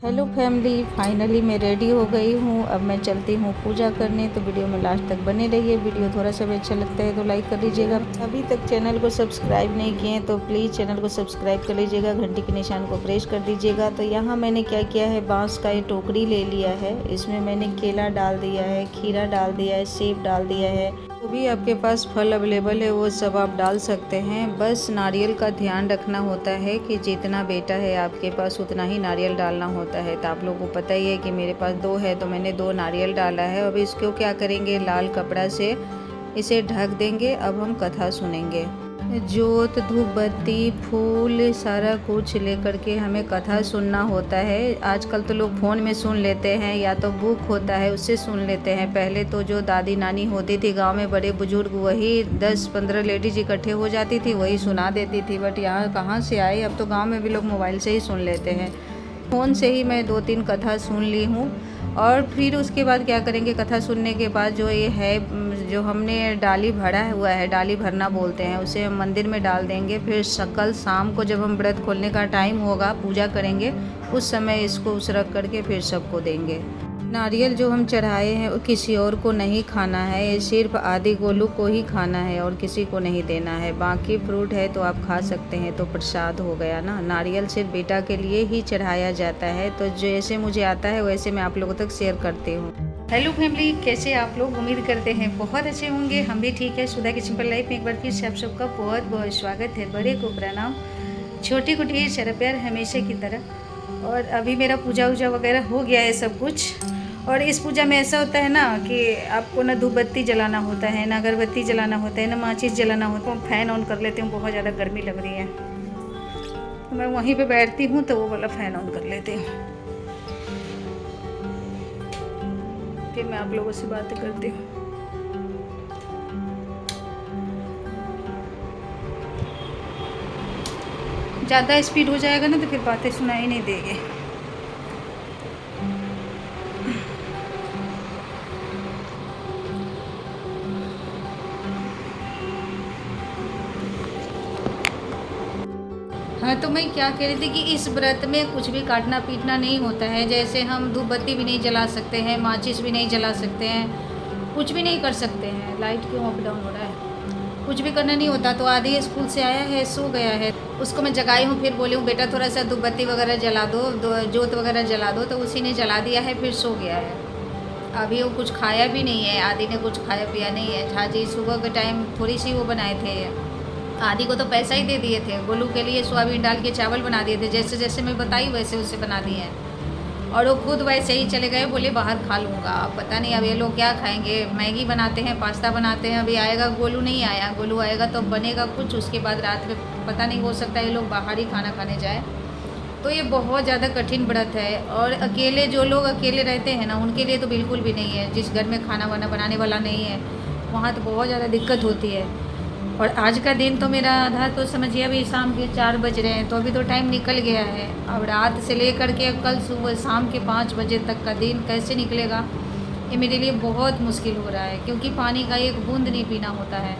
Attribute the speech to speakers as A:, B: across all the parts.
A: Hello family, finally मैं ready हो गई हूँ। अब मैं चलती हूँ पूजा करने। तो वीडियो में लास्ट तक बने रहिए। वीडियो थोड़ा सा भी अच्छा लगता है तो लाइक कर लीजिएगा। अभी तक चैनल को सब्सक्राइब नहीं किए हैं तो प्लीज़ चैनल को सब्सक्राइब कर लीजिएगा, घंटी के निशान को प्रेस कर दीजिएगा। तो यहाँ मैंने क्या किया है, बांस का ये टोकरी ले लिया है। इसमें मैंने केला डाल दिया है, खीरा डाल दिया है, सेब डाल दिया है। जो भी आपके पास फल अवेलेबल है वो सब आप डाल सकते हैं। बस नारियल का ध्यान रखना होता है कि जितना बेटा है आपके पास उतना ही नारियल डालना होता है। तो आप लोगों को पता ही है कि मेरे पास 2 है तो मैंने 2 नारियल डाला है। अब इसको क्या करेंगे, लाल कपड़ा से इसे ढक देंगे। अब हम कथा सुनेंगे। जोत, धूप बत्ती, फूल सारा कुछ लेकर के हमें कथा सुनना होता है। आजकल तो लोग फ़ोन में सुन लेते हैं या तो बुक होता है उससे सुन लेते हैं। पहले तो जो दादी नानी होती थी गांव में, बड़े बुजुर्ग, वही 10-15 लेडीज इकट्ठे हो जाती थी, वही सुना देती थी। बट यहाँ कहाँ से आए, अब तो गांव में भी लोग मोबाइल से ही सुन लेते हैं। फ़ोन से ही मैं 2-3 कथा सुन ली हूँ। और फिर उसके बाद क्या करेंगे, कथा सुनने के बाद जो ये है, जो हमने डाली भरा हुआ है, डाली भरना बोलते हैं, उसे हम मंदिर में डाल देंगे। फिर कल शाम को जब हम व्रत खोलने का टाइम होगा, पूजा करेंगे, उस समय इसको उसरख करके फिर सबको देंगे। नारियल जो हम चढ़ाए हैं वो किसी और को नहीं खाना है, ये सिर्फ आदि गोलू को ही खाना है और किसी को नहीं देना है। बाकी फ्रूट है तो आप खा सकते हैं, तो प्रसाद हो गया ना। नारियल सिर्फ बेटा के लिए ही चढ़ाया जाता है। तो जैसे मुझे आता है वैसे मैं आप लोगों तक शेयर करती हूँ। हेलो फैमिली, कैसे आप लोग? उम्मीद करते हैं बहुत अच्छे होंगे। हम भी ठीक है। सुधा की सिंपल लाइफ में एक बार फिर से आप सबका बहुत बहुत स्वागत है। बड़े को प्रणाम, छोटी को ढेर सारा प्यार, हमेशा की तरह। और अभी मेरा पूजा वूजा वगैरह हो गया है सब कुछ। और इस पूजा में ऐसा होता है ना कि आपको ना धूप बत्ती जलाना होता है, ना अगरबत्ती जलाना होता है, ना माचिस जलाना होता है। फैन ऑन कर लेती हूँ, बहुत ज़्यादा गर्मी लग रही है तो मैं वहीं पे बैठती हूँ तो वो वाला फ़ैन ऑन कर लेती हूँ। फिर मैं आप लोगों से बातें करती हूँ। ज़्यादा स्पीड हो जाएगा ना तो फिर बातें सुनाई नहीं देगी। हाँ, तो मैं क्या कह रही थी कि इस व्रत में कुछ भी काटना पीटना नहीं होता है। जैसे हम धूप बत्ती भी नहीं जला सकते हैं, माचिस भी नहीं जला सकते हैं, कुछ भी नहीं कर सकते हैं। लाइट क्यों अप डाउन हो रहा है? कुछ भी करना नहीं होता। तो आधी स्कूल से आया है, सो गया है, उसको मैं जगाई हूँ। फिर बोली हूँ बेटा थोड़ा सा धूप बत्ती वगैरह जला दो, जोत वगैरह जला दो, तो उसी ने जला दिया है, फिर सो गया है। अभी वो कुछ खाया भी नहीं है, आदि ने कुछ खाया पिया नहीं है। झाजी सुबह के टाइम थोड़ी सी वो बनाए थे, आदि को तो पैसा ही दे दिए थे। गोलू के लिए सोयाबीन डाल के चावल बना दिए थे, जैसे जैसे मैं बताई वैसे वैसे बना दिए हैं। और वो खुद वैसे ही चले गए, बोले बाहर खा लूँगा। अब पता नहीं अब ये लोग क्या खाएंगे। मैगी बनाते हैं, पास्ता बनाते हैं। अभी आएगा गोलू, नहीं आया, गोलू आएगा तो बनेगा कुछ, उसके बाद रात में पता नहीं, हो सकता है ये लोग बाहर ही खाना खाने जाए। तो ये बहुत ज़्यादा कठिन व्रत है। और अकेले जो लोग अकेले रहते हैं ना, उनके लिए तो बिल्कुल भी नहीं है। जिस घर में खाना वाना बनाने वाला नहीं है वहाँ तो बहुत ज़्यादा दिक्कत होती है। और आज का दिन तो मेरा आधा तो समझिए, अभी शाम के 4 बज रहे हैं तो अभी तो टाइम निकल गया है। अब रात से लेकर के कल सुबह शाम के 5 बजे तक का दिन कैसे निकलेगा, ये मेरे लिए बहुत मुश्किल हो रहा है। क्योंकि पानी का एक बूंद नहीं पीना होता है।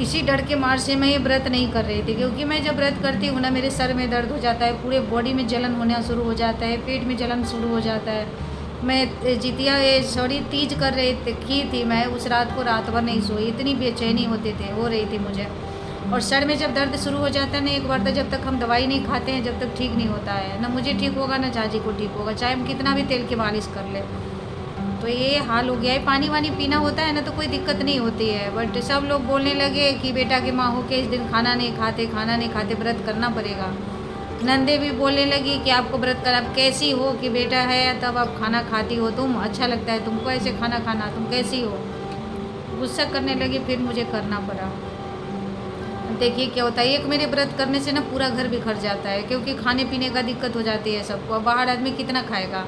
A: इसी डर के मार से मैं ये व्रत नहीं कर रही थी। क्योंकि मैं जब व्रत करती हूँ ना, मेरे सर में दर्द हो जाता है, पूरे बॉडी में जलन होना शुरू हो जाता है, पेट में जलन शुरू हो जाता है। मैं जितिया तीज कर रही थी मैं, उस रात को रात भर नहीं सोई, इतनी बेचैनी हो रही थी मुझे। और सर में जब दर्द शुरू हो जाता है ना एक बार, तो जब तक हम दवाई नहीं खाते हैं जब तक ठीक नहीं होता है। ना मुझे ठीक होगा ना झाजी को ठीक होगा, चाहे हम कितना भी तेल की मालिश कर ले। तो ये हाल हो गया है। पानी वानी पीना होता है ना तो कोई दिक्कत नहीं होती है। बट सब लोग बोलने लगे कि बेटा की माँ हो के इस दिन खाना नहीं खाते, व्रत करना पड़ेगा। नंदे भी बोलने लगी कि आपको व्रत कर, आप कैसी हो कि बेटा है तब आप खाना खाती हो, तुम अच्छा लगता है तुमको ऐसे खाना खाना, तुम कैसी हो? गुस्सा करने लगी, फिर मुझे करना पड़ा। देखिए क्या होता है, एक मेरे व्रत करने से ना पूरा घर बिखर जाता है। क्योंकि खाने पीने का दिक्कत हो जाती है सबको। अब बाहर आदमी कितना खाएगा,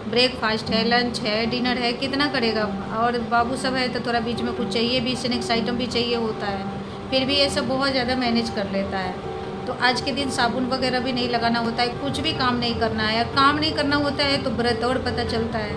A: ब्रेकफास्ट है, लंच है, डिनर है, कितना करेगा। और बाबू सब है तो थोड़ा बीच में कुछ चाहिए भी, स्नैक्स आइटम भी चाहिए होता है। फिर भी ये सब बहुत ज़्यादा मैनेज कर लेता है। तो आज के दिन साबुन वगैरह भी नहीं लगाना होता है, कुछ भी काम नहीं करना है। और काम नहीं करना होता है तो व्रत और पता चलता है।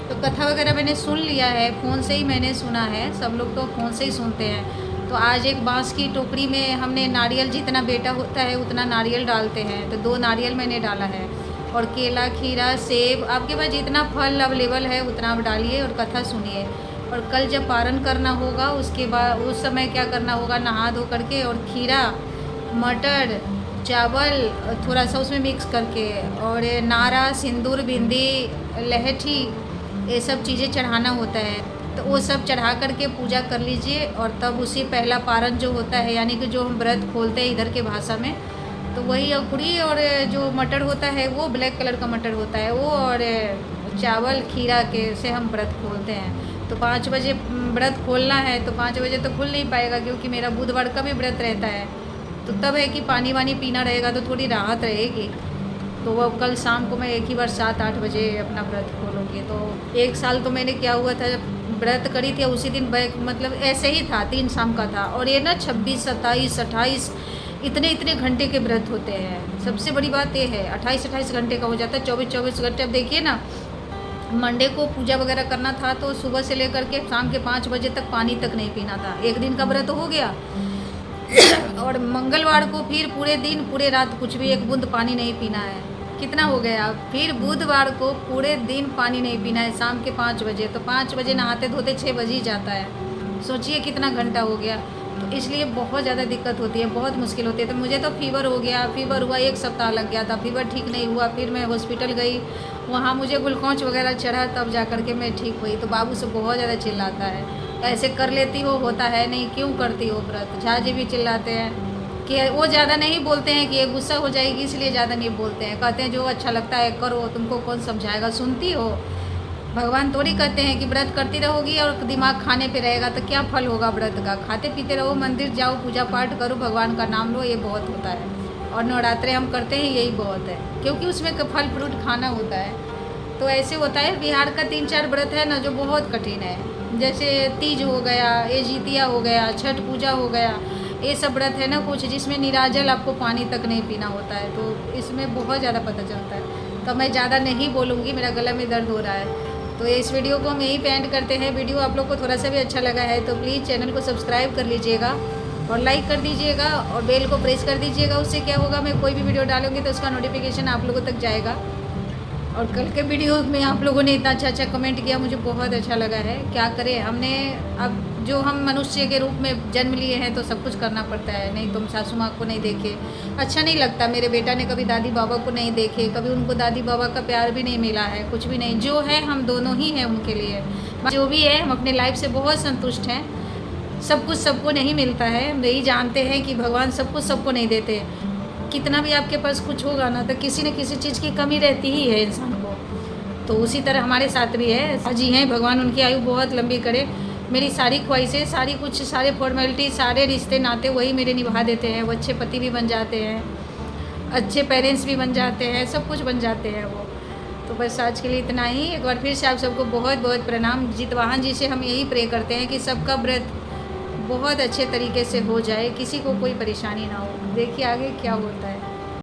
A: तो कथा वगैरह मैंने सुन लिया है, फ़ोन से ही मैंने सुना है। सब लोग तो फ़ोन से ही सुनते हैं। तो आज एक बांस की टोकरी में हमने नारियल, जितना बेटा होता है उतना नारियल डालते हैं, तो 2 नारियल मैंने डाला है। और केला, खीरा, सेब, आपके पास जितना फल अवेलेबल है उतना आप डालिए और कथा सुनिए। और कल जब पारण करना होगा उसके बाद उस समय क्या करना होगा, नहा धो करके और खीरा, मटर, चावल थोड़ा सा उसमें मिक्स करके और नारा, सिंदूर, बिंदी, लहठी, ये सब चीज़ें चढ़ाना होता है। तो वो सब चढ़ा करके पूजा कर लीजिए और तब उसी पहला पारण जो होता है, यानी कि जो हम व्रत खोलते हैं इधर के भाषा में, तो वही अकुड़ी और जो मटर होता है वो ब्लैक कलर का मटर होता है वो, और चावल खीरा के से हम व्रत खोलते हैं। तो 5 बजे व्रत खोलना है, तो 5 बजे तो खुल नहीं पाएगा क्योंकि मेरा बुधवार का भी व्रत रहता है। तो तब है कि पानी वानी पीना रहेगा तो थोड़ी राहत रहेगी। तो वो कल शाम को मैं एक ही बार 7-8 बजे अपना व्रत खोलूँगी। तो 1 साल तो मैंने क्या हुआ था, जब व्रत करी थी उसी दिन बैक मतलब ऐसे ही था, 3 शाम का था। और ये ना 26, 27, 28 इतने घंटे के व्रत होते हैं। सबसे बड़ी बात ये है 28-28 घंटे का हो जाता है, 24-24 घंटे। अब देखिए ना, मंडे को पूजा वगैरह करना था तो सुबह से लेकर के शाम के 5 बजे तक पानी तक नहीं पीना था। एक दिन का व्रत हो गया। और मंगलवार को फिर पूरे दिन पूरे रात कुछ भी एक बूंद पानी नहीं पीना है। कितना हो गया। फिर बुधवार को पूरे दिन पानी नहीं पीना है शाम के 5 बजे। तो 5 बजे नहाते धोते 6 बज ही जाता है। सोचिए कितना घंटा हो गया। तो इसलिए बहुत ज़्यादा दिक्कत होती है, बहुत मुश्किल होती है। तो मुझे तो फीवर हो गया, फीवर हुआ 1 सप्ताह लग गया था, फीवर ठीक नहीं हुआ। फिर मैं हॉस्पिटल गई, वहाँ मुझे ग्लूकोज वगैरह चढ़ा, तब जा कर के मैं ठीक हुई। तो बाबू से बहुत ज़्यादा चिल्लाता है, ऐसे कर लेती हो, होता है नहीं, क्यों करती हो व्रत। झाजी भी चिल्लाते हैं कि वो ज़्यादा नहीं बोलते हैं कि ये गुस्सा हो जाएगी इसलिए ज़्यादा नहीं बोलते हैं। कहते हैं जो अच्छा लगता है करो, तुमको कौन समझाएगा, सुनती हो। भगवान थोड़ी कहते हैं कि व्रत करती रहोगी और दिमाग खाने पे रहेगा तो क्या फल होगा व्रत का। खाते पीते रहो, मंदिर जाओ, पूजा पाठ करो, भगवान का नाम लो, ये बहुत होता है। और नवरात्रे हम करते हैं यही बहुत है, क्योंकि उसमें फल फ्रूट खाना होता है। तो ऐसे होता है। बिहार का 3-4 व्रत है ना जो बहुत कठिन है, जैसे तीज हो गया, ये जितिया हो गया, छठ पूजा हो गया, ये सब व्रत है ना कुछ जिसमें निराजल आपको पानी तक नहीं पीना होता है। तो इसमें बहुत ज़्यादा पता चलता है। तो मैं ज़्यादा नहीं बोलूँगी, मेरा गला में दर्द हो रहा है। तो इस वीडियो को हम यहीं पे एंड करते हैं। वीडियो आप लोग को थोड़ा सा भी अच्छा लगा है तो प्लीज़ चैनल को सब्सक्राइब कर लीजिएगा और लाइक कर दीजिएगा और बेल को प्रेस कर दीजिएगा। उससे क्या होगा, मैं कोई भी वीडियो डालूँगी तो उसका नोटिफिकेशन आप लोगों तक जाएगा। और कल के वीडियो में आप लोगों ने इतना अच्छा कमेंट किया, मुझे बहुत अच्छा लगा है। क्या करें, हमने अब जो हम मनुष्य के रूप में जन्म लिए हैं तो सब कुछ करना पड़ता है। नहीं तुम सासू माँ को नहीं देखे, अच्छा नहीं लगता। मेरे बेटा ने कभी दादी बाबा को नहीं देखे, कभी उनको दादी बाबा का प्यार भी नहीं मिला है, कुछ भी नहीं। जो है हम दोनों ही हैं उनके लिए। जो भी है हम अपने लाइफ से बहुत संतुष्ट हैं। सब कुछ सबको नहीं मिलता है, हम यही जानते हैं कि भगवान सब कुछ सबको नहीं देते। कितना भी आपके पास कुछ होगा ना तो किसी न किसी चीज़ की कमी रहती ही है इंसान को। तो उसी तरह हमारे साथ भी है। जी हैं, भगवान उनकी आयु बहुत लंबी करे। मेरी सारी ख्वाहिशें, सारी कुछ, सारे फॉर्मेलिटी, सारे रिश्ते नाते वही मेरे निभा देते हैं। वो अच्छे पति भी बन जाते हैं, अच्छे पेरेंट्स भी बन जाते हैं, सब कुछ बन जाते हैं वो। तो बस आज के लिए इतना ही। एक बार फिर से आप सबको बहुत बहुत प्रणाम। जितवाहन जी से हम यही प्रे करते हैं कि सबका व्रत बहुत अच्छे तरीके से हो जाए, किसी को कोई परेशानी ना हो। देखिए आगे क्या होता है।